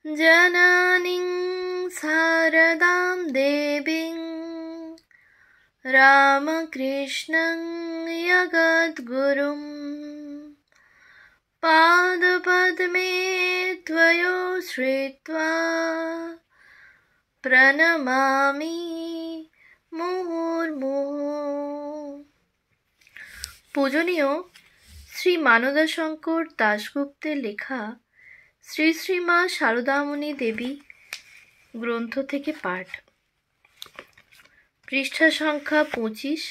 जननीं शारदां देवीं रामकृष्णं जगद्गुरुं पादपद्मे त्वयोश्रित्वा प्रणमामि মুহুর্মুহু। পূজনীয় শ্রী মানদাশঙ্কর দাশগুপ্তের লেখা শ্রী শ্রী মা শারদামণি দেবী গ্রন্থ থেকে পাঠ। পৃষ্ঠা সংখ্যা 25।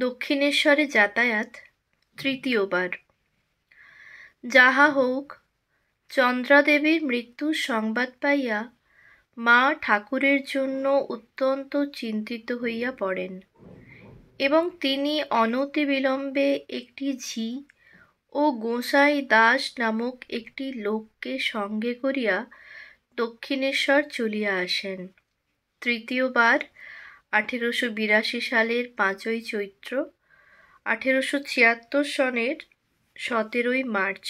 দক্ষিণেশ্বরে যাতায়াত তৃতীয়বার। যাহা হোক, চন্দ্রাদেবীর মৃত্যুর সংবাদ পাইয়া মা ঠাকুরের জন্য অত্যন্ত চিন্তিত হইয়া পড়েন এবং তিনি অনতিবিলম্বে একটি ঝি ও গোসাই দাস নামক একটি লোককে সঙ্গে করিয়া দক্ষিণেশ্বর চলিয়া আসেন। তৃতীয়বার 1882 সালের 5ই চৈত্র, 1876 সনের 17ই মার্চ।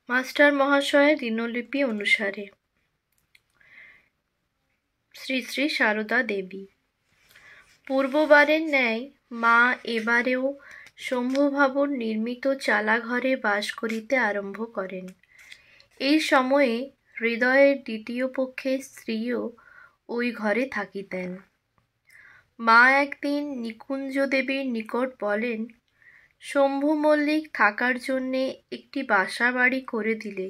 মাস্টার মহাশয়ের দিনলিপি অনুসারে শ্রী শ্রী সারদা দেবী। পূর্ববারের ন্যায় মা এবারেও শম্ভুভবন নির্মিত চালাঘরে বাস করিতে আরম্ভ করেন। এই সময়ে হৃদয়ের দ্বিতীয় পক্ষের স্ত্রীও ওই ঘরে থাকিতেন। মা একদিন নিকুঞ্জ দেবীর নিকট বলেন, শম্ভু মল্লিক থাকার জন্যে একটি বাসা বাড়ি করে দিলে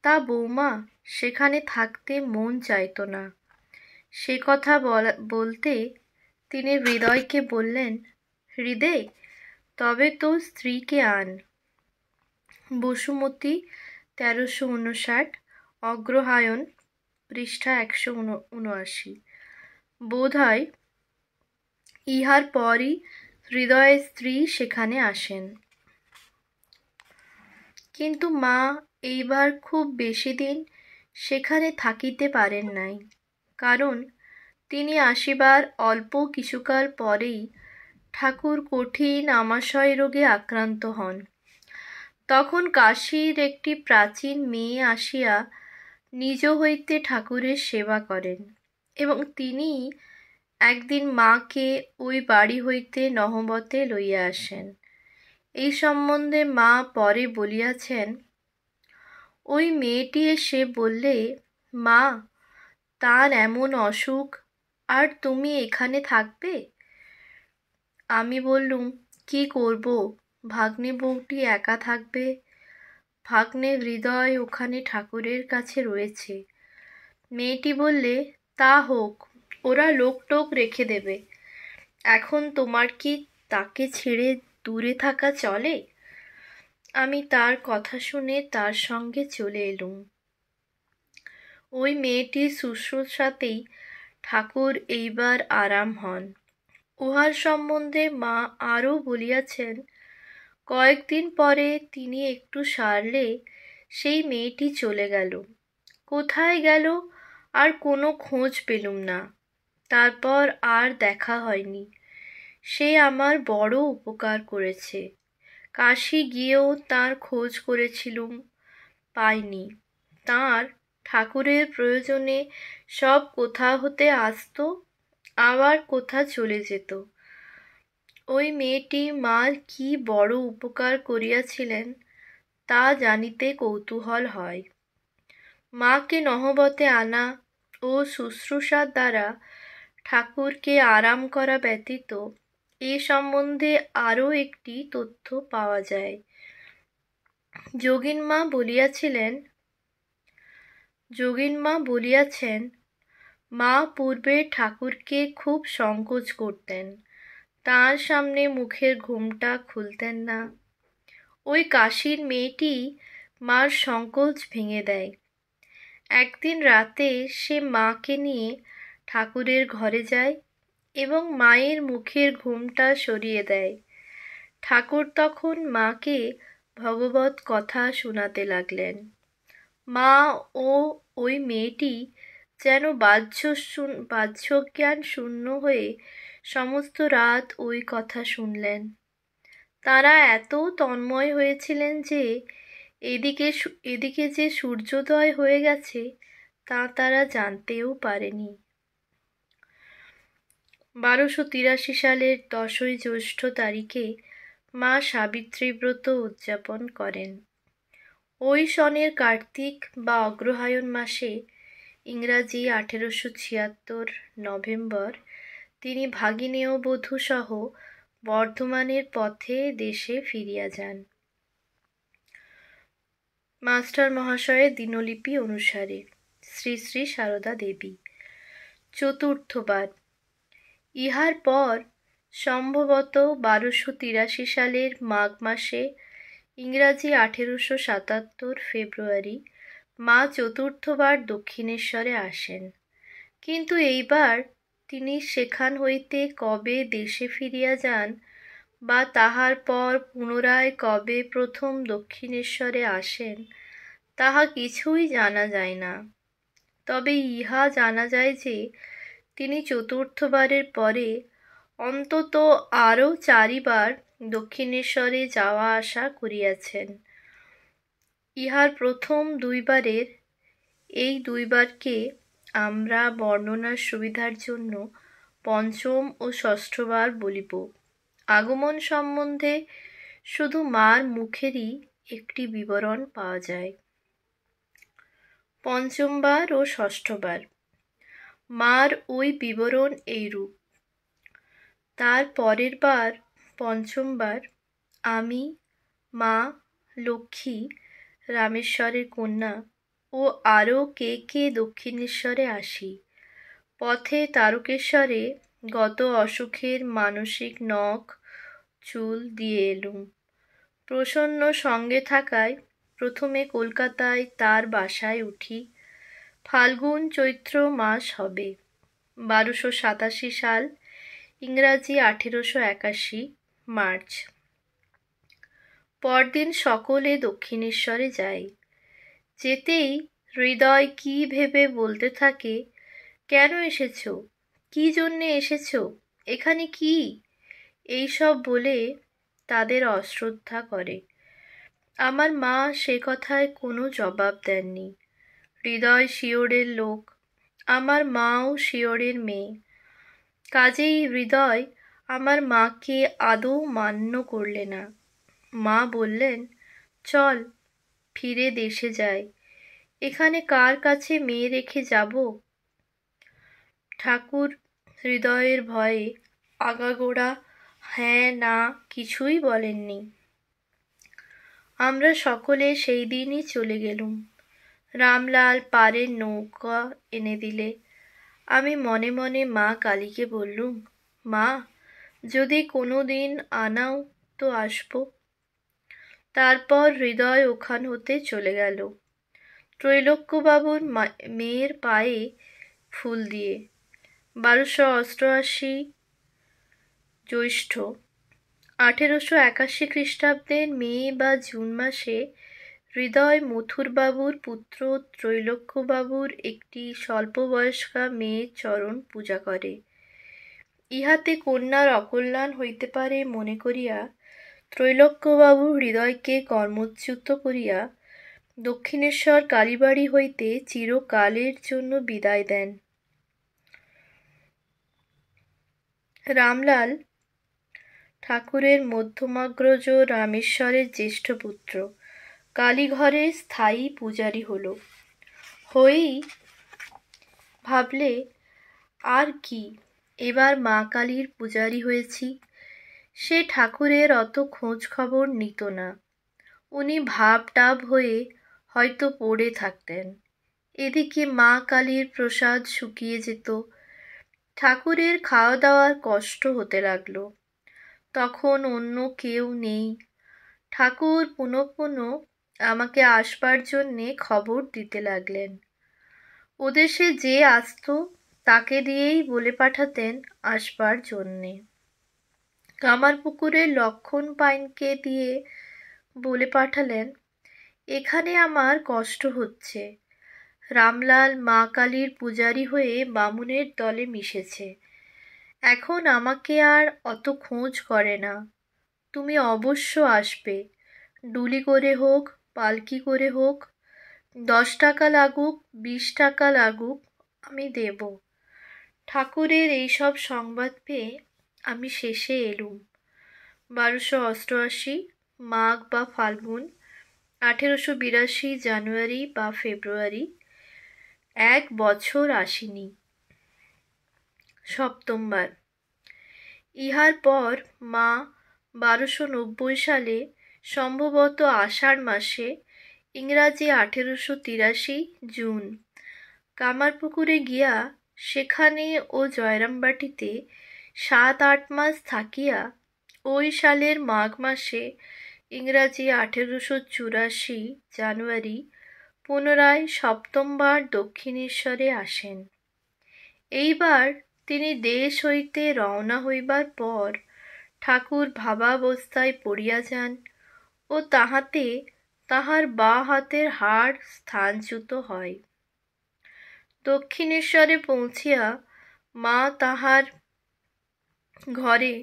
তা বৌমা সেখানে থাকতে মন চাইত না। সে কথা বলতে তিনি হৃদয়কে বললেন, হৃদয়, তবে তোর স্ত্রীকে আন। বসুমতী 1359, অগ্রহায়ণ, পৃষ্ঠা 179। বোধ হয় ইহার পরই হৃদয়ের স্ত্রী সেখানে আসেন। কিন্তু মা এইবার খুব বেশি দিন সেখানে থাকিতে পারেন নাই, কারণ তিনি আসিবার অল্প কিছুকাল পরেই ঠাকুর কঠিন আমাশয় রোগে আক্রান্ত হন। তখন কাশীর একটি প্রাচীন মেয়ে আসিয়া নিজ হইতে ঠাকুরের সেবা করেন এবং তিনি একদিন মাকে ওই বাড়ি হইতে নহবতে লইয়া আসেন। এই সম্বন্ধে মা পরে বলিয়াছেন, ওই মেয়েটি এসে বললে, মা, তার এমন অসুখ, আর তুমি এখানে থাকবে? আমি বললুম, কি করব, ভাগ্নে বউটি একা থাকবে। ভাগ্নে হৃদয় ওখানে ঠাকুরের কাছে রয়েছে। মেয়েটি বললে, তা হোক, ওরা লোক টোক রেখে দেবে। এখন তোমার কি তাকে ছেড়ে দূরে থাকা চলে? আমি তার কথা শুনে তার সঙ্গে চলে এলুম। ওই মেয়েটির শুশ্রূষাতেই ঠাকুর এইবার আরাম হন। উহার সম্বন্ধে মা আরও বলিয়াছেন, কয়েকদিন পরে তিনি একটু সারলে সেই মেয়েটি চলে গেল। কোথায় গেল আর কোনো খোঁজ পেলুম না। তারপর আর দেখা হয়নি। সে আমার বড় উপকার করেছে। কাশী গিয়েও তার খোঁজ করেছিলুম, পাইনি। তার ঠাকুরের প্রয়োজনে সব কোথা হতে আসতো, আবার কোথা চলে যেত। ওই মেয়েটি মার কি বড় উপকার করিয়াছিলেন তা জানিতে কৌতূহল হয়। মাকে নহবতে আনা ও শুশ্রূষার দ্বারা ঠাকুরকে আরাম করা ব্যতীত এ সম্বন্ধে আরও একটি তথ্য পাওয়া যায়। যোগীনমা বলিয়াছেন, মা পূর্বে ঠাকুরকে খুব সংকোচ করতেন, তাঁর সামনে মুখের ঘোমটা খুলতেন না। ওই কাশীর মেয়েটি মার সংকোচ ভেঙে দেয়। একদিন রাতে সে মাকে নিয়ে ঠাকুরের ঘরে যায় এবং মায়ের মুখের ঘোমটা সরিয়ে দেয়। ঠাকুর তখন মাকে ভগবত কথা শোনাতে লাগলেন। মা ও ওই মেয়েটি যেন বাহ্যজ্ঞান শূন্য হয়ে সমস্ত রাত ওই কথা শুনলেন। তারা এত তন্ময় হয়েছিলেন যে এদিকে যে সূর্যোদয় হয়ে গেছে তা তারা জানতেও পারেনি। 1283 সালের 10ই জ্যৈষ্ঠ তারিখে মা সাবিত্রী ব্রত উদযাপন করেন। ওই সনের কার্তিক বা অগ্রহায়ণ মাসে, ইংরাজি 1876 নভেম্বর, তিনি ভাগিনেয় বধূ সহ বর্ধমানের পথে দেশে ফিরিয়া যান। মাস্টার মহাশয়ের দিনলিপি অনুসারে শ্রী শ্রী সারদা দেবী। চতুর্থবার। ইহার পর সম্ভবত 1283 সালের মাঘ মাসে, ইংরাজি 1877 ফেব্রুয়ারি, মা চতুর্থবার দক্ষিণেশ্বরে আসেন। কিন্তু এইবার তিনি সেখান হইতে কবে দেশে ফিরিয়া যান বা তাহার পর পুনরায় কবে প্রথম দক্ষিণেশ্বরে আসেন তাহা কিছুই জানা যায় না। তবে ইহা জানা যায় যে তিনি চতুর্থবারের পরে অন্তত আরও 4 বার দক্ষিণেশ্বরে যাওয়া আসা করিয়াছেন। ইহার প্রথম 2 বারের এই 2 বারকে আমরা বর্ণনার সুবিধার জন্য পঞ্চম ও ষষ্ঠবার বলিব। আগমন সম্বন্ধে শুধু মার মুখেরই একটি বিবরণ পাওয়া যায়। পঞ্চমবার ও ষষ্ঠবার। মার ওই বিবরণ এইরূপ: তার পরের বার পঞ্চমবার আমি, মা, লক্ষ্মী, রামেশ্বরের কন্যা ও আরও কে কে দক্ষিণেশ্বরে আসি। পথে তারকেশ্বরে গত অসুখের মানসিক নখ চুল দিয়ে এলুম। প্রসন্ন সঙ্গে থাকায় প্রথমে কলকাতায় তার বাসায় উঠি। ফাল্গুন চৈত্র মাস হবে। 1287 সাল, ইংরাজি 1881 মার্চ। পরদিন সকলে দক্ষিণেশ্বরে যাই। যেতেই হৃদয় কি ভেবে বলতে থাকে, কেন এসেছ, কি জন্যে এসেছ, এখানে কি, এইসব বলে তাদের অশ্রদ্ধা করে। আমার মা সে কথায় কোনো জবাব দেননি। হৃদয় শিয়রের লোক, আমার মাও শিয়রের মেয়ে। কাজেই হৃদয় আমার মাকে আদৌ মান্য করলে না। মা বললেন, চল ফিরে দেশে যাই, এখানে কার কাছে মেয়ে রেখে যাব। ঠাকুর হৃদয়ের ভয়ে আগাগোড়া হ্যাঁ না কিছুই বলেননি। আমরা সকলে সেই দিনই চলে গেলুম। রামলাল পাড়ের নৌকা এনে দিলে। আমি মনে মনে মা কালীকে বললুম, মা, যদি কোনো দিন আনাও তো আসব। তারপর হৃদয় ওখান হতে চলে গেল ত্রৈলোক্যবাবুর মেয়ের পায়ে ফুল দিয়ে। 1288 জ্যৈষ্ঠ। 1881 খ্রিস্টাব্দের মে বা জুন মাসে হৃদয় মথুরবাবুর পুত্র ত্রৈলোক্যবাবুর একটি স্বল্পবয়স্কা মেয়ের চরণ পূজা করে। ইহাতে কন্যার অকল্যাণ হইতে পারে মনে করিয়া ত্রৈলোক্যবাবু হৃদয়কে কর্মচ্যুত করিয়া দক্ষিণেশ্বর কালীবাড়ি হইতে চিরকালের জন্য বিদায় দেন। রামলাল ঠাকুরের মধ্যমাগ্রজ রামেশ্বরের জ্যেষ্ঠ পুত্র, কালীঘরের স্থায়ী পূজারী হয়েই ভাবলে, আর কি, এবার মা কালীর পূজারী হয়েছি। সে ঠাকুরের অত খোঁজ খবর নিত না। উনি ভাব টাব হয়ে হয়তো পড়ে থাকতেন। এদিকে মা কালীর প্রসাদ শুকিয়ে যেত। ঠাকুরের খাওয়া দাওয়ার কষ্ট হতে লাগলো। তখন অন্য কেউ নেই। ঠাকুর পুনঃ পুনঃ আমাকে আসবার জন্যে খবর দিতে লাগলেন। ওদেশে যে আসত তাকে দিয়েই বলে পাঠাতেন আসবার জন্যে। কামারপুকুরের লক্ষণ পাইনকে দিয়ে বলে পাঠালেন, এখানে আমার কষ্ট হচ্ছে। রামলাল মা কালীর পূজারী হয়ে বামুনের দলে মিশেছে। এখন আমাকে আর অত খোঁজ করে না। তুমি অবশ্য আসবে, ডুলি করে হোক পালকি করে হোক, 10 টাকা লাগুক, 20 টাকা লাগুক, আমি দেব। ঠাকুরের এইসব সংবাদ পেয়ে আমি শেষে এলুম। 1288 মাঘ বা ফাল্গুন, 1882 জানুয়ারি বা ফেব্রুয়ারি, 1 বছর আসিনি। সপ্তমবার। ইহার পর মা 1290 সালে সম্ভবত আষাঢ় মাসে, ইংরাজি 1883 জুন, কামারপুকুরে গিয়া সেখানে ও জয়রামবাটিতে 7-8 মাস থাকিয়া ওই সালের মাঘ মাসে, ইংরাজি 1884 জানুয়ারি, পুনরায় সপ্তমবার দক্ষিণেশ্বরে আসেন। এইবার তিনি দেশ হইতে রওনা হইবার পর ঠাকুর ভাবাবস্থায় পড়িয়া যান ও তাহাতে তাহার বাঁ হাতের হাড় স্থানচ্যুত হয়। দক্ষিণেশ্বরে পৌঁছিয়া মা তাহার ঘরে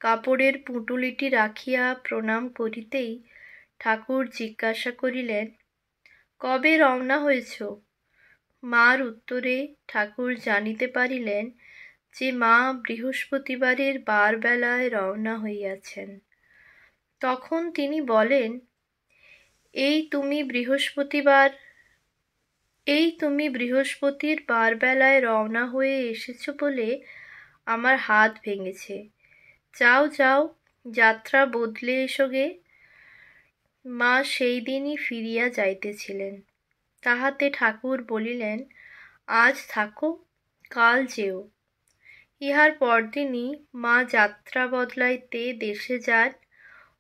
কাপড়ের পুঁটুলিটি রাখিয়া প্রণাম করিতেই ঠাকুর জিজ্ঞাসা করিলেন, কবে রওনা হয়েছ? মার উত্তরে ঠাকুর জানিতে পারিলেন যে মা বৃহস্পতিবারের বারবেলায় রওনা হইয়াছেন। তখন তিনি বলেন, এই তুমি বৃহস্পতির বারবেলায় রওনা হয়ে এসেছ বলে আমার হাত ভেঙেছে। যাও যাও, যাত্রা বদলে এসো গে। মা সেই দিনই ফিরিয়া যাইতেছিলেন। তাহাতে ঠাকুর বলিলেন, আজ থাকো, কাল যেও। ইহার পরদিনই মা যাত্রা বদলাইতে দেশে যান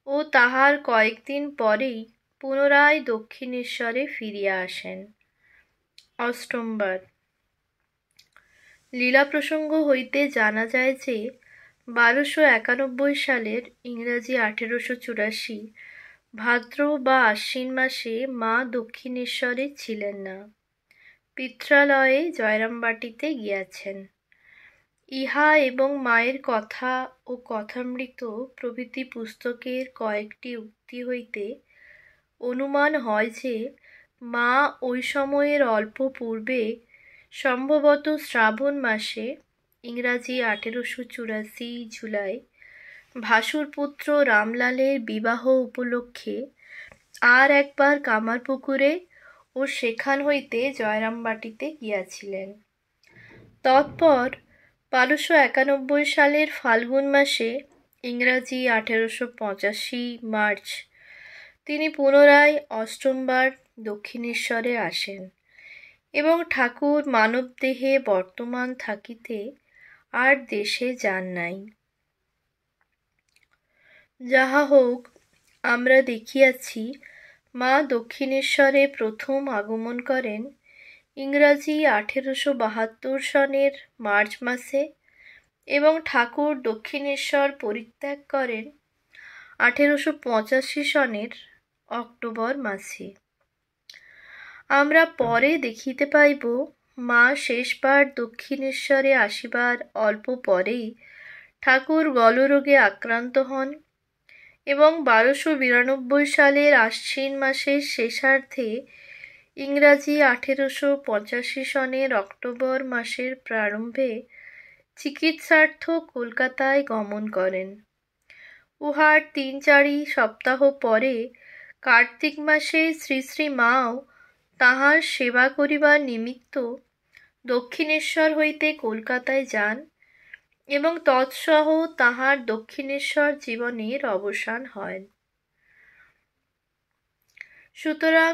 ও তাহার কয়েকদিন পরেই পুনরায় দক্ষিণেশ্বরে ফিরিয়া আসেন। অষ্টমবার। লীলা প্রসঙ্গ হইতে জানা যায় যে 1291 সালের ইংরাজি 1884 ভাদ্র বা আশ্বিন মাসে মা দক্ষিণেশ্বরে ছিলেন না, পিত্রালয়ে জয়রামবাটিতে গিয়াছেন। ইহা এবং মায়ের কথা ও কথামৃত প্রভৃতি পুস্তকের কয়েকটি উক্তি হইতে অনুমান হয় যে মা ওই সময়ের অল্প পূর্বে, সম্ভবত শ্রাবণ মাসে, ইংরাজি 1884 জুলাই, ভাসুরপুত্র রামলালের বিবাহ উপলক্ষে আর একবার কামারপুকুরে ও সেখান হইতে জয়রামবাটিতে গিয়াছিলেন। তৎপর 1291 সালের ফাল্গুন মাসে, ইংরাজি 1885 মার্চ, তিনি পুনরায় অষ্টমবার দক্ষিণেশ্বরে আসেন এবং ঠাকুর মানবদেহে বর্তমান থাকিতে আর দেশে যান নাই। যাহা হোক, আমরা দেখিয়াছি মা দক্ষিণেশ্বরে প্রথম আগমন করেন ইংরাজি 1872 সনের মার্চ মাসে এবং ঠাকুর দক্ষিণেশ্বর পরিত্যাগ করেন 1885 সনের অক্টোবর মাসে। আমরা পরে দেখিতে পাইব মা শেষবার দক্ষিণেশ্বরে আসিবার অল্প পরেই ঠাকুর গলরোগে আক্রান্ত হন এবং 1292 সালের আশ্বিন মাসের শেষার্ধে, ইংরাজি 1885 সনের অক্টোবর মাসের প্রারম্ভে চিকিৎসার্থ কলকাতায় গমন করেন। উহার 3-4 সপ্তাহ পরে কার্তিক মাসে শ্রী শ্রী মাও তাহার সেবা করিবার নিমিত্ত দক্ষিণেশ্বর হইতে কলকাতায় যান এবং তৎসহ তাহার দক্ষিণেশ্বর জীবনের অবসান হয়। সুতরাং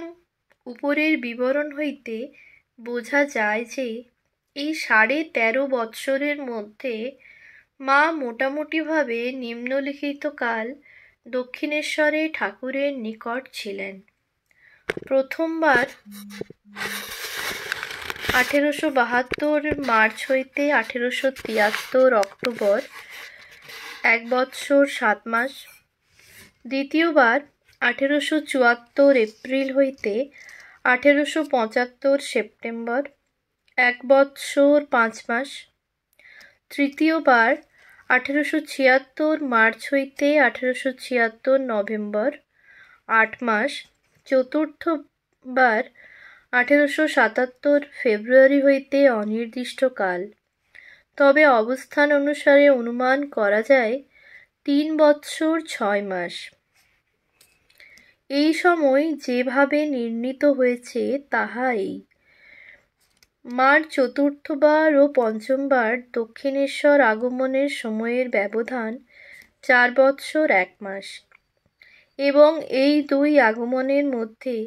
উপরের বিবরণ হইতে বোঝা যায় যে এই 13.5 বৎসরের মধ্যে মা মোটামুটিভাবে নিম্নলিখিত কাল দক্ষিণেশ্বরে ঠাকুরের নিকট ছিলেন। প্রথমবার 1872 মার্চ হইতে 1873 অক্টোবর, 1 বৎসর 7 মাস। দ্বিতীয়বার 1874 এপ্রিল হইতে 1875 সেপ্টেম্বর, 1 বৎসর 5 মাস। তৃতীয়বার 1876 মার্চ হইতে 1876 নভেম্বর, 8 মাস। চতুর্থবার 1877 ফেব্রুয়ারি হইতে অনির্দিষ্টকাল, তবে অবস্থান অনুসারে অনুমান করা যায় 3 বৎসর 6 মাস। এই সময় যেভাবে নির্ণীত হয়েছে তাহা এই: মার চতুর্থবার ও পঞ্চমবার দক্ষিণেশ্বর আগমনের সময়ের ব্যবধান 4 বৎসর 1 মাস, এবং এই দুই আগমনের মধ্যে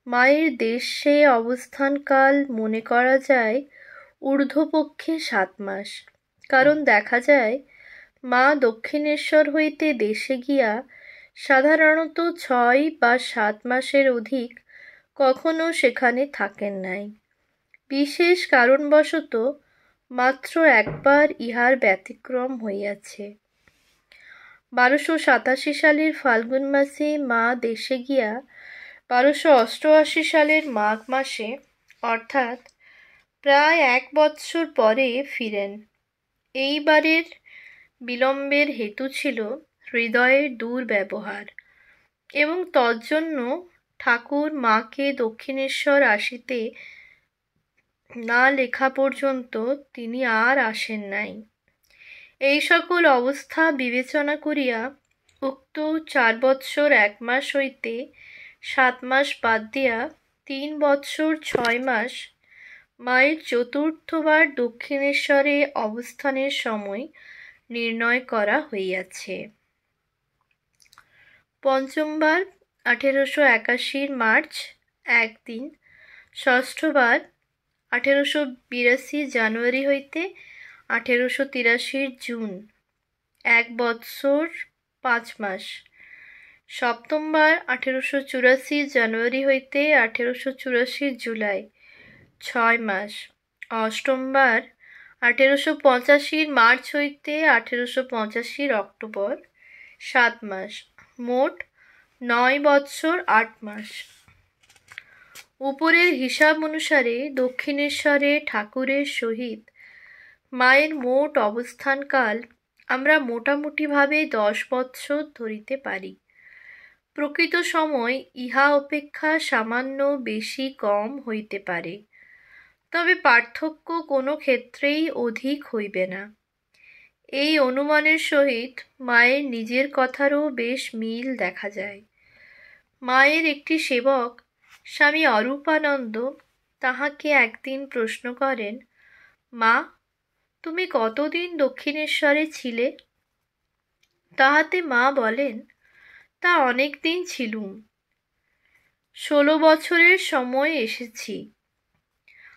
মায়ের দেশে অবস্থানকাল মনে করা যায় ঊর্ধ্বপক্ষে 7 মাস। কারণ দেখা যায় মা দক্ষিণেশ্বর হইতে দেশে গিয়া সাধারণত 6 বা 7 মাসের অধিক কখনো সেখানে থাকেন নাই। বিশেষ কারণবশত মাত্র একবার ইহার ব্যতিক্রম হইয়াছে। 1287 সালের ফাল্গুন মাসে মা দেশে গিয়া 1288 সালের মাঘ মাসে, অর্থাৎ প্রায় 1 বৎসর পরে ফিরেন। এইবারের বিলম্বের হেতু ছিল হৃদয়ের দুর্ব্যবহার, এবং তজ্জন্য ঠাকুর মাকে দক্ষিণেশ্বর আসিতে না লেখা পর্যন্ত তিনি আর আসেন নাই। এই সকল অবস্থা বিবেচনা করিয়া উক্ত 4 বৎসর 1 মাস হইতে 7 মাস বাদ দিয়া 3 বৎসর 6 মাস মায়ের চতুর্থবার দক্ষিণেশ্বরে অবস্থানের সময় নির্ণয় করা হইয়াছে। পঞ্চমবার 1881 মার্চ 1 দিন, ষষ্ঠবার 1882 জানুয়ারি হইতে 1883 জুন 1 বৎসর 5 মাস, সপ্তমবার 1884 জানুয়ারি হইতে 1884 জুলাই 6 মাস, অষ্টমবার 1885 মার্চ হইতে 1885 অক্টোবর 7 মাস, মোট 9 বৎসর 8 মাস। উপরের হিসাব অনুসারে দক্ষিণেশ্বরে ঠাকুরের সহিত মায়ের মোট অবস্থানকাল আমরা মোটামুটিভাবে 10 বৎসর ধরিতে পারি। প্রকৃত সময় ইহা অপেক্ষা সামান্য বেশি কম হইতে পারে, তবে পার্থক্য কোনো ক্ষেত্রেই অধিক হইবে না। এই অনুমানের সহিত মায়ের নিজের কথারও বেশ মিল দেখা যায়। মায়ের একটি সেবক স্বামী অরূপানন্দ তাহাকে একদিন প্রশ্ন করেন, মা, তুমি কতদিন দক্ষিণেশ্বরে ছিলে? তাহাতে মা বলেন, তা অনেক দিন ছিলুম, 16 বছরের সময় এসেছি।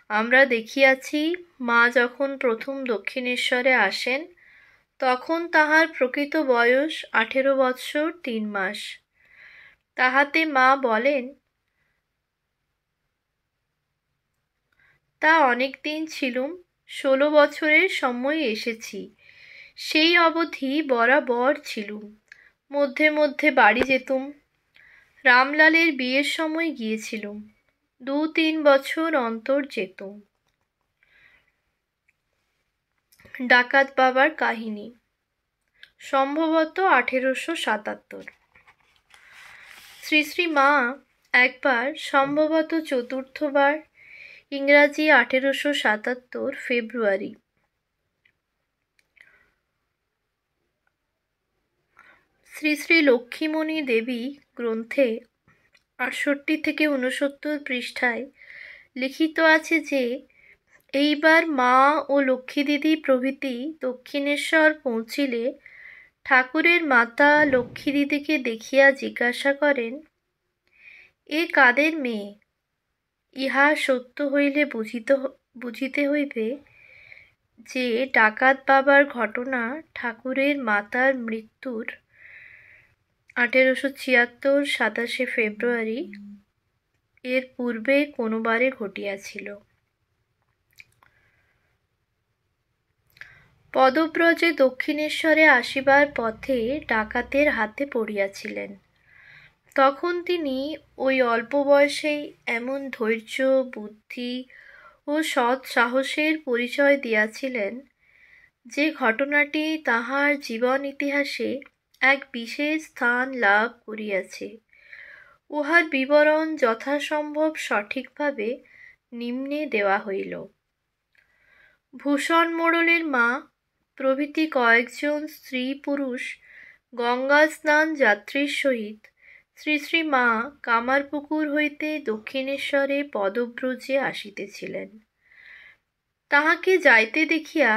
আমরা দেখিয়াছি মা যখন প্রথম দক্ষিণেশ্বরে আসেন তখন তাহার প্রকৃত বয়স 18 বৎসর 3 মাস। তাহাতে মা বলেন, তা অনেক দিন ছিলুম, 16 বছরের সময় এসেছি। সেই অবধি বরাবর ছিলুম, মধ্যে মধ্যে বাড়ি যেতুম। রামলালের বিয়ের সময় গিয়েছিলুম, 2-3 বছর অন্তর যেতুম। ডাকাত বাবার কাহিনী, সম্ভবত 1877। শ্রী শ্রী মা একবার, সম্ভবত চতুর্থবার, ইংরাজি 1877 ফেব্রুয়ারি, শ্রী শ্রী লক্ষ্মীমণি দেবী গ্রন্থে 68 থেকে 69 পৃষ্ঠায় লিখিত আছে যে এইবার মা ও লক্ষ্মী দিদি প্রভৃতি দক্ষিণেশ্বর পৌঁছিলে ঠাকুরের মাতা লক্ষ্মী দিদিকে দেখিয়া জিজ্ঞাসা করেন, এ কাদের মেয়ে? ইহা সত্য হইলে বুঝিতে হইবে যে ডাকাত বাবার ঘটনা ঠাকুরের মাতার মৃত্যুর 1876 27 ফেব্রুয়ারি এর পূর্বে কোনোবারে ঘটিয়াছিল। পদব্রজে দক্ষিণেশ্বরে আসিবার পথে ডাকাতের হাতে পড়িয়াছিলেন। তখন তিনি ওই অল্প বয়সেই এমন ধৈর্য, বুদ্ধি ও সৎ সাহসের পরিচয় দিয়াছিলেন যে ঘটনাটি তাহার জীবন ইতিহাসে এক বিশেষ স্থান লাভ করিয়াছে উহার বিবরণ যথাসম্ভব সঠিকভাবে নিম্নে দেওয়া হইল। ভূষণ মোড়লের মা প্রভৃতি কয়েকজন স্ত্রী পুরুষ গঙ্গা স্নান যাত্রীর সহিত শ্রী শ্রী মা কামারপুকুর হইতে দক্ষিণেশ্বরে পদব্রজে আসিতেছিলেন। তাহাকে যাইতে দেখিয়া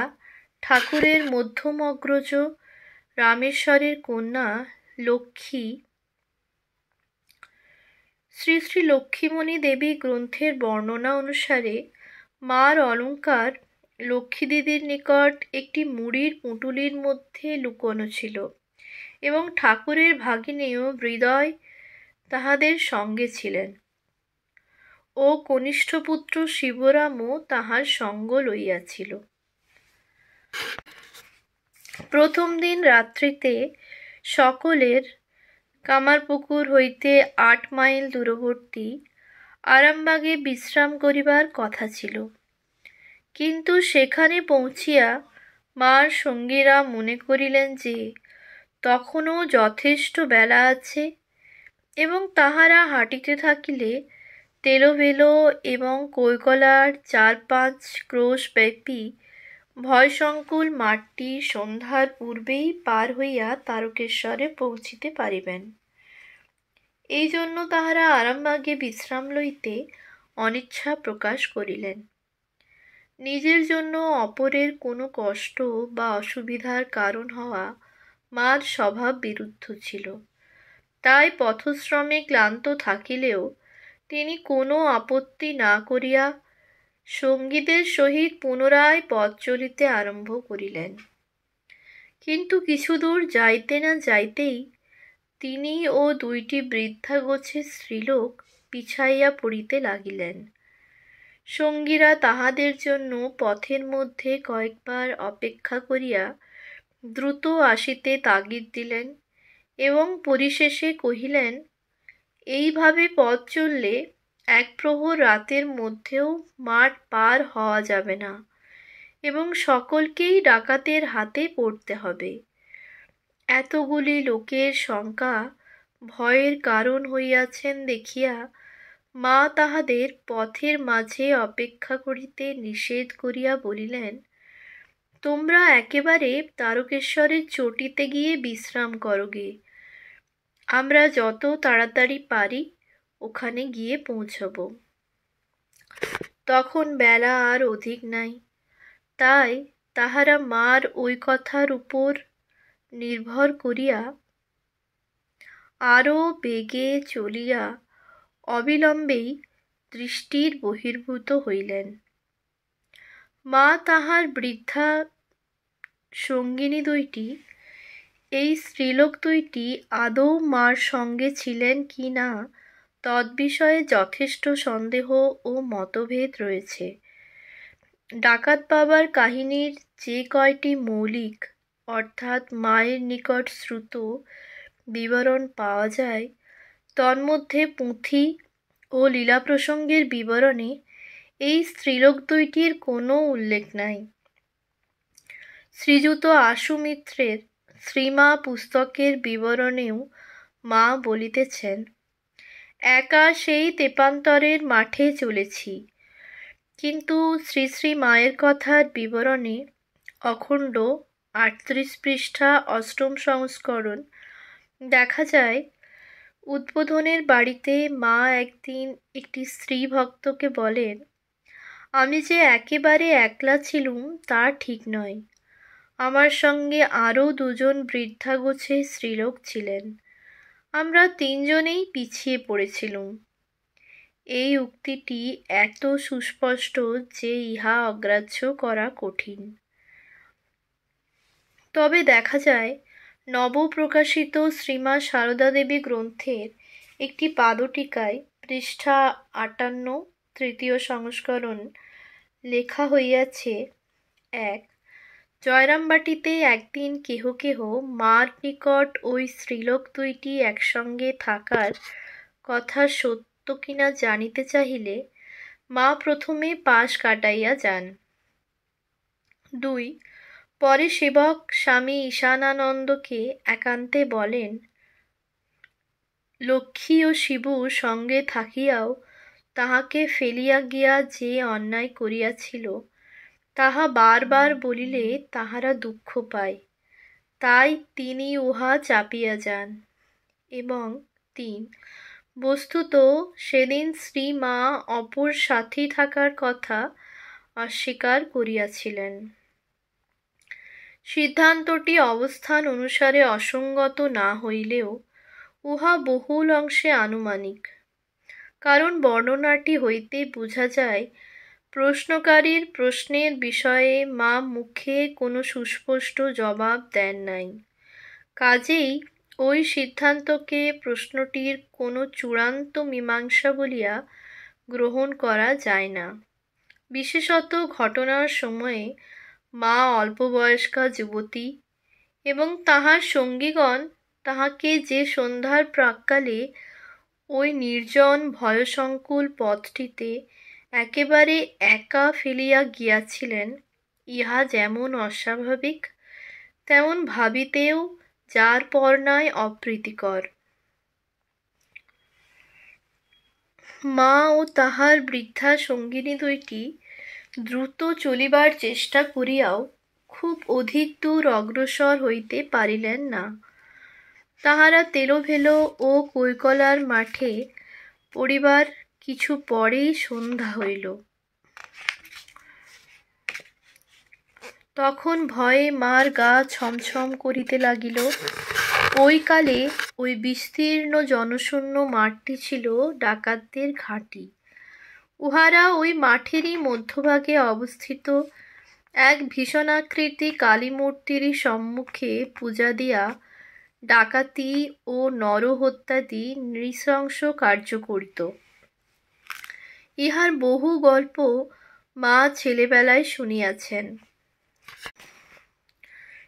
ঠাকুরের মধ্যম অগ্রজ রামেশ্বরের কন্যা লক্ষ্মী শ্রী শ্রী লক্ষ্মীমণি দেবী গ্রন্থের বর্ণনা অনুসারে মার অলঙ্কার লক্ষ্মী দিদির নিকট একটি মুড়ির পুঁটুলির মধ্যে লুকোনো ছিল এবং ঠাকুরের ভাগিনেয় হৃদয় তাহাদের সঙ্গে ছিলেন ও কনিষ্ঠ পুত্র শিবরামও তাহার সঙ্গ লইয়াছিল। প্রথম দিন রাত্রিতে সকলের কামারপুকুর হইতে ৮ মাইল দূরবর্তী আরামবাগে বিশ্রাম করিবার কথা ছিল, কিন্তু সেখানে পৌঁছিয়া মার সঙ্গীরা মনে করিলেন যে তখনও যথেষ্ট বেলা আছে এবং তাহারা হাঁটিতে থাকিলে তেলোভেলো এবং কৈকলার ৪-৫ ক্রোশ ব্যাপী ভয়সংকুল মাঠটি সন্ধ্যার পূর্বেই পার হইয়া তারকেশ্বরে পৌঁছিতে পারিবেন। এই জন্য তাহারা আরামবাগে বিশ্রাম লইতে অনিচ্ছা প্রকাশ করিলেন। নিজের জন্য অপরের কোনো কষ্ট বা অসুবিধার কারণ হওয়া মার স্বভাব বিরুদ্ধ ছিল। তাই পথশ্রমে ক্লান্ত থাকিলেও তিনি কোনো আপত্তি না করিয়া সঙ্গীদের সহিত পুনরায় পথ চলিতে আরম্ভ করিলেন। কিন্তু কিছু দূর যাইতে না যাইতেই তিনি ও ২টি বৃদ্ধা গোছের স্ত্রীলোক পিছাইয়া পড়িতে লাগিলেন। সঙ্গীরা তাহাদের জন্য পথের মধ্যে কয়েকবার অপেক্ষা করিয়া দ্রুত আসিতে তাগিদ দিলেন এবং পরিশেষে কহিলেন, এইভাবে পথ চললে ১ প্রহর রাতের মধ্যেও মাঠ পার হওয়া যাবে না এবং সকলকেই ডাকাতের হাতে পড়তে হবে। এতগুলি লোকের শঙ্কা ভয়ের কারণ হইয়াছেন দেখিয়া মা তাহাদের পথের মাঝে অপেক্ষা করিতে নিষেধ করিয়া বলিলেন, তোমরা একেবারে তারকেশ্বরের চটিতে গিয়ে বিশ্রাম করোগে, আমরা যত তাড়াতাড়ি পারি ওখানে গিয়ে পৌঁছব। তখন বেলা আর অধিক নাই, তাই তাহারা মার ওই কথার উপর নির্ভর করিয়া আরও বেগে চলিয়া অবিলম্বেই দৃষ্টির বহির্ভূত হইলেন। মা তাহার বৃদ্ধা সঙ্গিনী ২টি, এই স্ত্রীলোক ২টি আদৌ মার সঙ্গে ছিলেন কি না তদ্বিষয়ে যথেষ্ট সন্দেহ ও মতভেদ রয়েছে। ডাকাত বাবার কাহিনীর যে কয়টি মৌলিক অর্থাৎ মায়ের নিকট শ্রুত বিবরণ পাওয়া যায়, তন্মধ্যে পুঁথি ও লীলা প্রসঙ্গের বিবরণে এই স্ত্রীলোক ২টির কোনো উল্লেখ নাই। শ্রীযুত আশু মিত্রের শ্রীমা পুস্তকের বিবরণেও মা বলিতেছেন, একা সেই তেপান্তরের মাঠে চলেছি, কিন্তু শ্রী শ্রী মায়ের কথার বিবরণে অখণ্ড ৩৮ পৃষ্ঠা ৮ম সংস্করণ দেখা যায়, উদ্বোধনের বাড়িতে মা একদিন একটি স্ত্রী ভক্তকে বলেন, আমি যে একেবারে একলা ছিলুম তা ঠিক নয়, আমার সঙ্গে আরও ২জন বৃদ্ধা গোছের স্ত্রীলোক ছিলেন, আমরা ৩ জনেই পিছিয়ে পড়েছিলুম। এই উক্তিটি এত সুস্পষ্ট যে ইহা অগ্রাহ্য করা কঠিন। তবে দেখা যায় নবপ্রকাশিত শ্রীমা সারদা দেবী গ্রন্থের একটি পাদটীকায় পৃষ্ঠা ৫৮ তৃতীয় সংস্করণ লেখা হইয়াছে, ১. জয়রামবাটিতে একদিন কেহ কেহ মার নিকট ওই স্ত্রীলোক ২টি একসঙ্গে থাকার কথা সত্য কিনা জানিতে চাহিলে মা প্রথমে পাশ কাটাইয়া যান। ২. পরে সেবক স্বামী ঈশানানন্দকে একান্তে বলেন, লক্ষ্মী ও শিবু সঙ্গে থাকিয়াও তাহাকে ফেলিয়া গিয়া যে অন্যায় করিয়াছিল তাহা বারবার বলিলে তাহারা দুঃখ পায়, তাই তিনি উহা চাপিয়া যান। এবং ৩, বস্তুত সেদিন শ্রীমা অপর সাথী থাকার কথা অস্বীকার করিয়াছিলেন। সিদ্ধান্তটি অবস্থান অনুসারে অসঙ্গত না হইলেও উহা বহুল অংশে আনুমানিক, কারণ বর্ণনাটি হইতে বোঝা যায় প্রশ্নকারীর প্রশ্নের বিষয়ে মা মুখে কোনো সুস্পষ্ট জবাব দেন নাই। কাজেই ওই সিদ্ধান্তকে প্রশ্নটির কোনো চূড়ান্ত মীমাংসা বলিয়া গ্রহণ করা যায় না। বিশেষত ঘটনার সময়ে মা অল্পবয়স্কা যুবতী এবং তাহার সঙ্গীগণ তাহাকে যে সন্ধ্যার প্রাক্কালে ওই নির্জন ভয়সংকুল পথটিতে একেবারে একা ফেলিয়া গিয়াছিলেন, ইহা যেমন অস্বাভাবিক তেমন ভাবিতেও যার পর নাই অপ্রীতিকর। মা ও তাহার বৃদ্ধা সঙ্গিনী দুইটি দ্রুত চলিবার চেষ্টা করিয়াও খুব অধিক দূর অগ্রসর হইতে পারিলেন না। তাহারা তেলোভেলো ও কৈকলার মাঠে পড়িবার কিছু পরেই সন্ধ্যা হইল। তখন ভয়ে মার গা ছমছম করিতে লাগিল। ওই কালে ওই বিস্তীর্ণ জনশূন্য মাঠটি ছিল ডাকাতদের ঘাঁটি। উহারা ওই মাঠেরই মধ্যভাগে অবস্থিত এক ভীষণাকৃতি কালীমূর্তিরই সম্মুখে পূজা দিয়া ডাকাতি ও নরহত্যাদি নৃশংস কার্য করিত। ইহার বহু গল্প মা ছেলেবেলায় শুনিয়াছেন।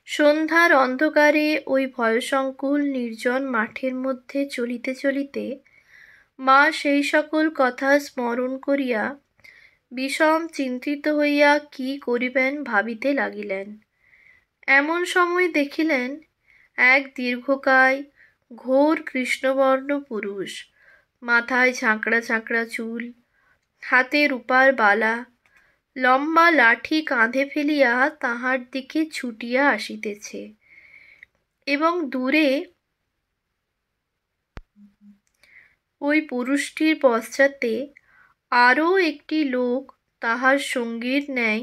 সন্ধ্যার অন্ধকারে ওই ভয়সংকুল নির্জন মাঠের মধ্যে চলিতে চলিতে মা সেই সকল কথা স্মরণ করিয়া বিষম চিন্তিত হইয়া কি করিবেন ভাবিতে লাগিলেন। এমন সময় দেখিলেন এক দীর্ঘকায় ঘোর কৃষ্ণবর্ণ পুরুষ, মাথায় ঝাঁকড়া ঝাঁকড়া চুল, হাতে রূপার বালা, লম্বা লাঠি কাঁধে ফেলিয়া তাহার দিকে ছুটিয়া আসিতেছে, এবং দূরে ওই পুরুষটির পশ্চাতে আরও একটি লোক তাহার সঙ্গীর ন্যায়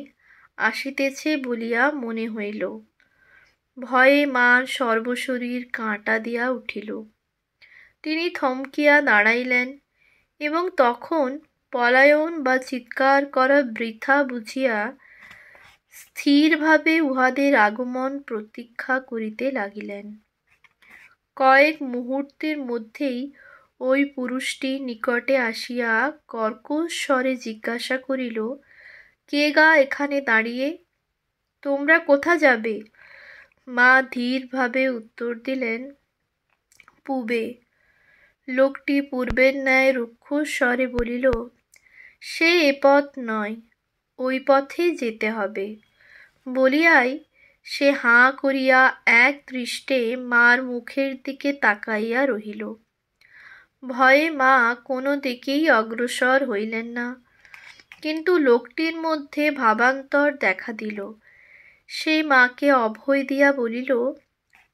আসিতেছে বলিয়া মনে হইল। ভয়ে মার সর্বশরীর কাঁটা দিয়া উঠিল। তিনি থমকিয়া দাঁড়াইলেন এবং তখন পলায়ন বা চিৎকার করা বৃথা বুঝিয়া স্থিরভাবে উহাদের আগমন প্রতীক্ষা করিতে লাগিলেন। কয়েক মুহূর্তের মধ্যেই ওই পুরুষটি নিকটে আসিয়া কর্কশ স্বরে জিজ্ঞাসা করিল, কে গা এখানে দাঁড়িয়ে? তোমরা কোথা যাবে? মা ধীরভাবে উত্তর দিলেন, পূবে। লোকটি পূর্বের ন্যায় রুক্ষ স্বরে বলিল, সে এ পথ নয়, ওই পথে যেতে হবে। বলিয়াই সে হাঁ করিয়া এক দৃষ্টে মার মুখের দিকে তাকাইয়া রহিল। ভয়ে মা কোনো দিকেই অগ্রসর হইলেন না, কিন্তু লোকটির মধ্যে ভাবান্তর দেখা দিল। সে মাকে অভয় দিয়া বলিল,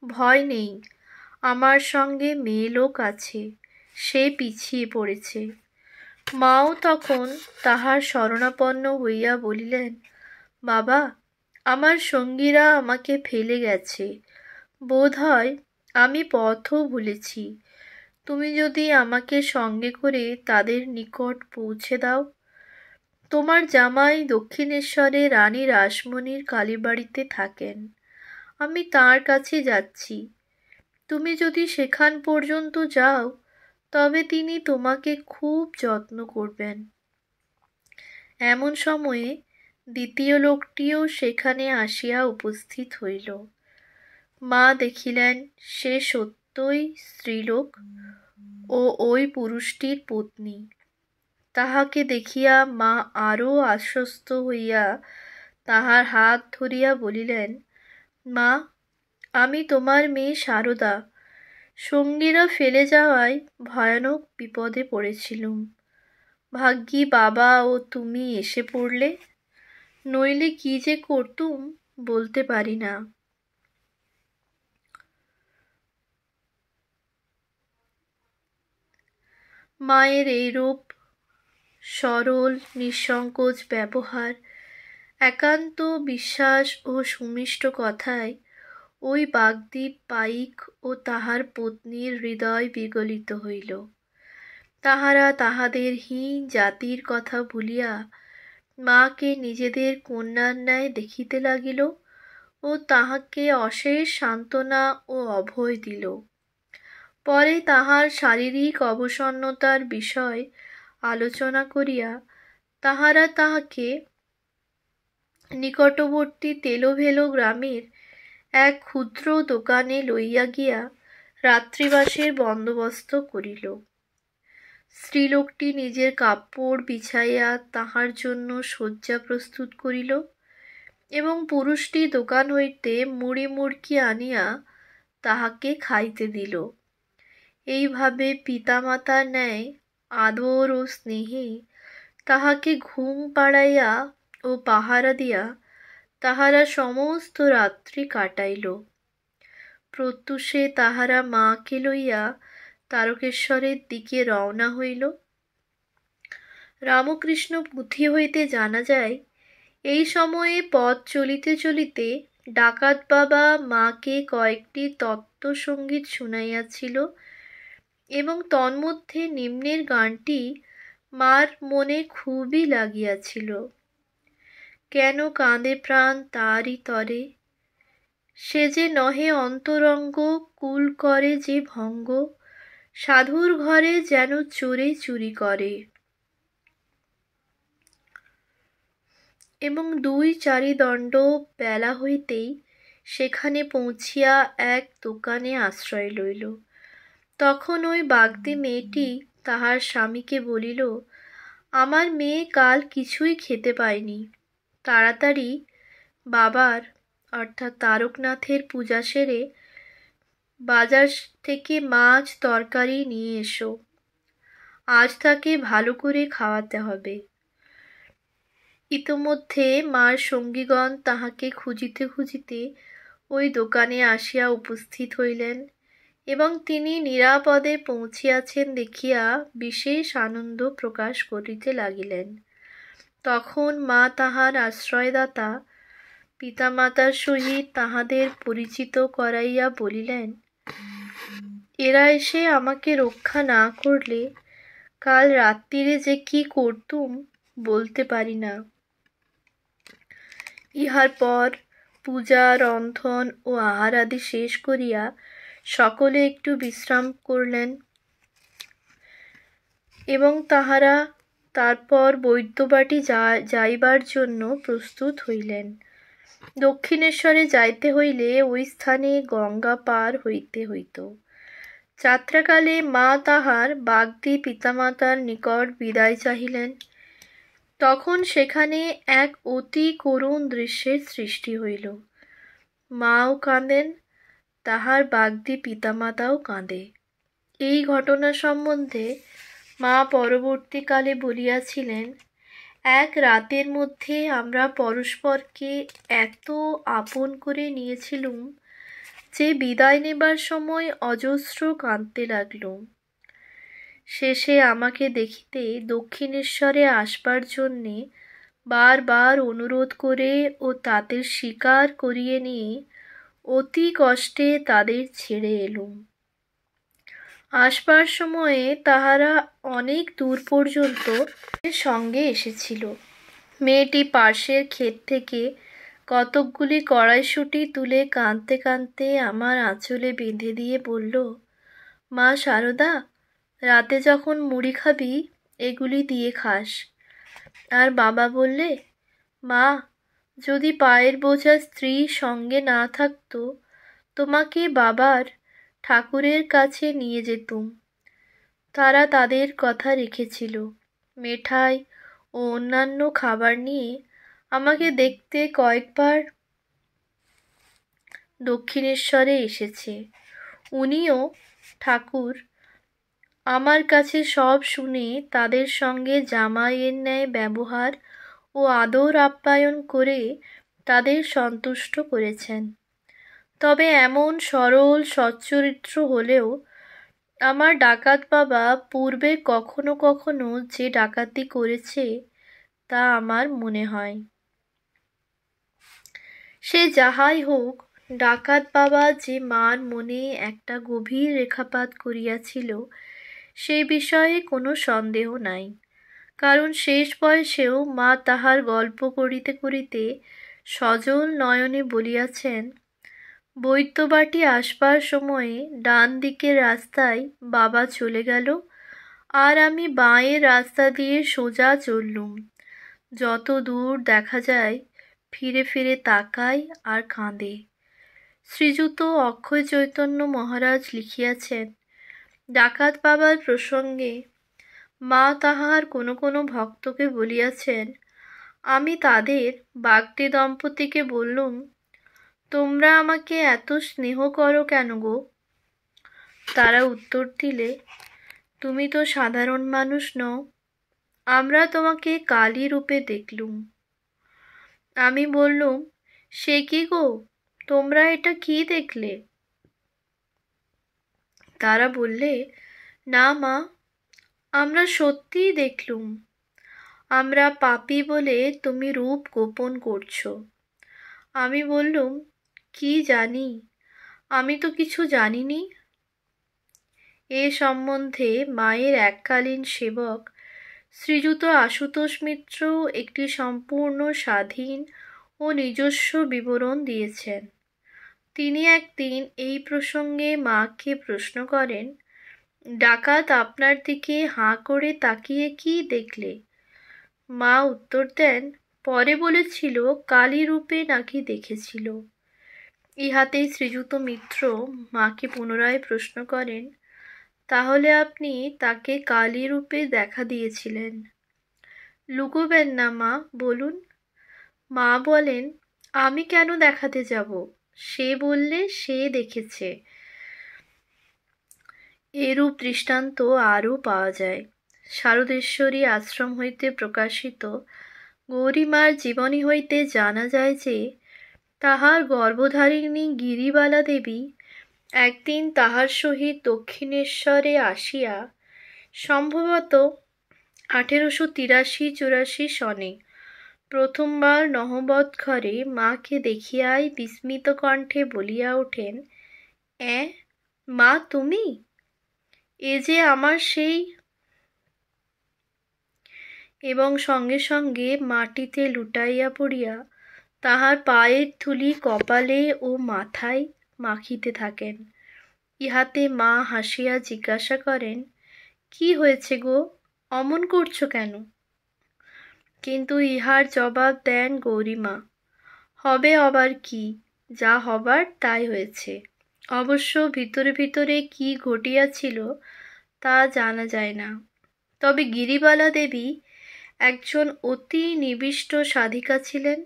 ভয় নেই, আমার সঙ্গে মেয়ে লোক আছে, সে পিছিয়ে পড়েছে। মাও তখন তাহার শরণাপন্ন হইয়া বলিলেন, বাবা, আমার সঙ্গীরা আমাকে ফেলে গেছে, বোধ হয় আমি পথও ভুলেছি। তুমি যদি আমাকে সঙ্গে করে তাদের নিকট পৌঁছে দাও। তোমার জামাই দক্ষিণেশ্বরে রানী রাসমণির কালীবাড়িতে থাকেন, আমি তাঁর কাছে যাচ্ছি। তুমি যদি সেখান পর্যন্ত যাও তবে তিনি তোমাকে খুব যত্ন করবেন। এমন সময়ে দ্বিতীয় লোকটিও সেখানে আসিয়া উপস্থিত হইল। মা দেখিলেন সে সত্যই স্ত্রীলোক ও ওই পুরুষটির পত্নী। তাহাকে দেখিয়া মা আরও আশ্বস্ত হইয়া তাহার হাত ধরিয়া বলিলেন, মা, আমি তোমার মেয়ে সারদা। সঙ্গীরা ফেলে যাওয়ায় ভয়ানক বিপদে পড়েছিলুম। ভাগ্যি বাবা ও তুমি এসে পড়লে, নইলে কি যে করতুম বলতে পারি না। মায়ের এইরূপ সরল নিঃসংকোচ ব্যবহার, একান্ত বিশ্বাস ও সুমিষ্ট কথায় ওই বাগদীপ পাইক ও তাহার পত্নীর হৃদয় বিগলিত হইল। তাহারা তাহাদের হীন জাতির কথা ভুলিয়া মাকে নিজেদের কন্যার ন্যায় দেখিতে লাগিল ও তাহাকে অশেষ সান্ত্বনা ও অভয় দিল। পরে তাহার শারীরিক অবসন্নতার বিষয় আলোচনা করিয়া তাহারা তাহাকে নিকটবর্তী তেলোভেলো গ্রামের এক ক্ষুদ্র দোকানে লইয়া গিয়া রাত্রিবাসের বন্দোবস্ত করিল। স্ত্রীলোকটি নিজের কাপড় বিছাইয়া তাহার জন্য শয্যা প্রস্তুত করিল এবং পুরুষটি দোকান হইতে মুড়ি মুড়কি আনিয়া তাহাকে খাইতে দিল। এইভাবে পিতামাতার ন্যায় আদর ও স্নেহে তাহাকে ঘুম পাড়াইয়া ও পাহারা দিয়া তাহারা সমস্ত রাত্রি কাটাইল। প্রত্যুষে তাহারা মাকে লইয়া তারকেশ্বরের দিকে রওনা হইল। রামকৃষ্ণ পুঁথি হইতে জানা যায়, এই সময়ে পথ চলিতে চলিতে ডাকাত বাবা মাকে কয়েকটি তত্ত্বসঙ্গীত শুনাইয়াছিল এবং তন্মধ্যে নিম্নের গানটি মার মনে খুবই লাগিয়াছিল। কেন কাঁদে প্রাণ তারই তরে, সে যে নহে অন্তরঙ্গ, কুল করে যে ভঙ্গ, সাধুর ঘরে যেন চোরে চুরি করে। এবং 2-4 বেলা হইতেই সেখানে পৌঁছিয়া এক দোকানে আশ্রয় লইল। তখন ওই বাগদি মেয়েটি তাহার স্বামীকে বলিল, আমার মেয়ে কাল কিছুই খেতে পায়নি, তাড়াতাড়ি বাবার অর্থাৎ তারকনাথের পূজা সেরে বাজার থেকে মাছ তরকারি নিয়ে এসো, আজ তাকে ভালো করে খাওয়াতে হবে। ইতোমধ্যে মার সঙ্গীগণ তাহাকে খুঁজিতে খুঁজিতে ওই দোকানে আসিয়া উপস্থিত হইলেন এবং তিনি নিরাপদে পৌঁছিয়াছেন দেখিয়া বিশেষ আনন্দ প্রকাশ করিতে লাগিলেন। তখন মা তাহার আশ্রয়দাতা পিতামাতার সহিত তাহাদের পরিচিত করাইয়া বলিলেন, এরা এসে আমাকে রক্ষা না করলে কাল রাত্রিরে যে কি করতুম বলতে পারি না। ইহার পর পূজা, রন্ধন ও আহার আদি শেষ করিয়া সকলে একটু বিশ্রাম করলেন এবং তাহারা তারপর বৈদ্যবাটী যাইবার জন্য প্রস্তুত হইলেন। দক্ষিণেশ্বরে যাইতে হইলে ওই স্থানে গঙ্গা পার হইতে হইত। যাত্রাকালে মা তাহার বাগদি পিতামাতার নিকট বিদায় চাহিলেন। তখন সেখানে এক অতি করুণ দৃশ্যের সৃষ্টি হইল। মাও কাঁদেন, তাহার বাগদি পিতামাতাও কাঁদে। এই ঘটনা সম্বন্ধে মা পরবর্তীকালে বলিয়াছিলেন, এক রাতের মধ্যে আমরা পরস্পরকে এত আপন করে নিয়েছিলুম যে বিদায় নেবার সময় অজস্র কাঁদতে লাগলুম। শেষে আমাকে দেখিতে দক্ষিণেশ্বরে আসবার জন্যে বারবার অনুরোধ করে ও তাদের স্বীকার করিয়ে নিয়ে অতি কষ্টে তাদের ছেড়ে এলুম। আসবার সময়ে তাহারা অনেক দূর পর্যন্ত সঙ্গে এসেছিল। মেয়েটি পাশের ক্ষেত থেকে কতকগুলি কড়াইশুঁটি তুলে কাঁদতে কাঁদতে আমার আঁচলে বেঁধে দিয়ে বলল, মা সারদা, রাতে যখন মুড়ি খাবি এগুলি দিয়ে খাস। আর বাবা বললে, মা, যদি পায়ের বোঝা স্ত্রী সঙ্গে না থাকতো তোমাকে বাবার ঠাকুরের কাছে নিয়ে যেতুম। তারা তাদের কথা রেখেছিল। মেঠাই ও অন্যান্য খাবার নিয়ে আমাকে দেখতে কয়েকবার দক্ষিণেশ্বরে এসেছে। উনিও ঠাকুর আমার কাছে সব শুনে তাদের সঙ্গে জামাইয়ের ন্যায় ব্যবহার ও আদর আপ্যায়ন করে তাদের সন্তুষ্ট করেছেন। তবে এমন সরল সচ্চরিত্র হলেও আমার ডাকাত বাবা পূর্বে কখনো কখনো যে ডাকাতি করেছে তা আমার মনে হয়। সে যাহাই হোক, ডাকাত বাবা যে মার মনে একটা গভীর রেখাপাত করিয়াছিল সে বিষয়ে কোনো সন্দেহ নাই। কারণ শেষ বয়সেও মা তাহার গল্প করিতে করিতে সজল নয়নে বলিয়াছেন, বৈদ্যবাটি আসবার সময়ে ডান দিকের রাস্তায় বাবা চলে গেল, আর আমি বাঁয়ের রাস্তা দিয়ে সোজা চললুম। যত দূর দেখা যায় ফিরে ফিরে তাকাই আর কাঁদে। শ্রীযুত অক্ষয় চৈতন্য মহারাজ লিখিয়াছেন, ডাকাত বাবার প্রসঙ্গে মা তাহার কোনো কোনো ভক্তকে বলিয়াছেন, আমি তাদের বাগদি দম্পতিকে বললুম, তোমরা আমাকে এত স্নেহ করো কেন গো? তারা উত্তর দিলে, তুমি তো সাধারণ মানুষ নও, আমরা তোমাকে কালী রূপে দেখলুম। আমি বললুম, সে কি গো, তোমরা এটা কি দেখলে? তারা বললে, না মা, আমরা সত্যিই দেখলুম। আমরা পাপী বলে তুমি রূপ গোপন করছো। আমি বললুম, কি জানি, আমি তো কিছু জানিনি। এ সম্বন্ধে মায়ের এককালীন সেবক শ্রীযুত আশুতোষ মিত্র একটি সম্পূর্ণ স্বাধীন ও নিজস্ব বিবরণ দিয়েছেন। তিনি একদিন এই প্রসঙ্গে মাকে প্রশ্ন করেন, ডাকাত আপনার দিকে হাঁ করে তাকিয়ে কি দেখলে? মা উত্তর দেন, পরে বলেছিল কালী রূপে নাকি দেখেছিল। ইহাতেই শ্রীযুত মিত্র মাকে পুনরায় প্রশ্ন করেন, তাহলে আপনি তাকে কালী রূপে দেখা দিয়েছিলেন? লুকোবেন না মা, বলুন। মা বলেন, আমি কেন দেখাতে যাব? সে বললে সে দেখেছে। এরূপ দৃষ্টান্ত আরও পাওয়া যায়। শারদেশ্বরী আশ্রম হইতে প্রকাশিত গৌরীমার জীবনী হইতে জানা যায় যে তাহার গর্ভধারিণী গিরিবালা দেবী একদিন তাহার সহিত দক্ষিণেশ্বরে আসিয়া সম্ভবত 1883-84 সনে প্রথমবার নহবৎ ঘরে মাকে দেখিয়াই বিস্মিত কণ্ঠে বলিয়া ওঠেন, মা তুমি? এ যে আমার সেই। এবং সঙ্গে সঙ্গে মাটিতে লুটাইয়া পড়িয়া তাহার পায়ের ধুলি কপালে ও মাথায় মাখিতে থাকেন। ইহাতে মা হাসিয়া জিজ্ঞাসা করেন, কি হয়েছে গো, অমন করছো কেন? কিন্তু ইহার জবাব দেন গৌরীমা, হবে আবার কি, যা হবার তাই হয়েছে। অবশ্য ভিতরে ভিতরে কি ঘটিয়াছিল তা জানা যায় না। তবে গিরিবালা দেবী একজন অতি নিবিষ্ট সাধিকা ছিলেন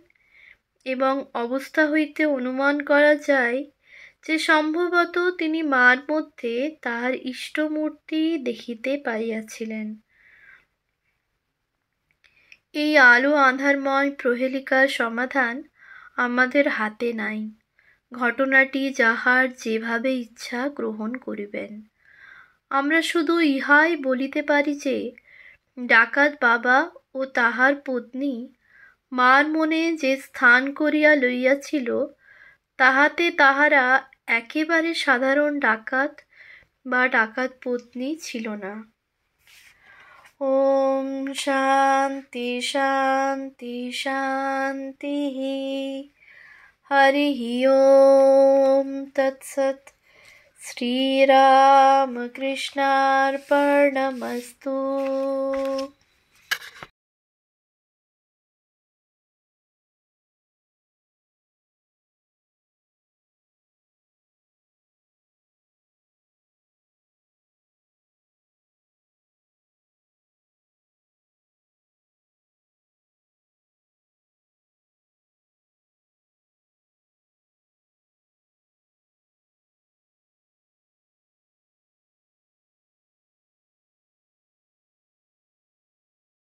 এবং অবস্থা হইতে অনুমান করা যায় যে সম্ভবত তিনি মার মধ্যে তাহার ইষ্টমূর্তি দেখিতে পাইয়াছিলেন। এই আলো আঁধারময় প্রহেলিকার সমাধান আমাদের হাতে নাই। ঘটনাটি যাহার যেভাবে ইচ্ছা গ্রহণ করিবেন। আমরা শুধু ইহাই বলিতে পারি যে ডাকাত বাবা ও তাহার পত্নী মার মনে যে স্থান করিয়া লইয়াছিল তাহাতে তাহারা একেবারে সাধারণ ডাকাত বা ডাকাত পত্নী ছিল না। ওম শান্তি শান্তি শান্তি। হরি ওম তৎসৎ। শ্রীরামকৃষ্ণার্পণমস্তু।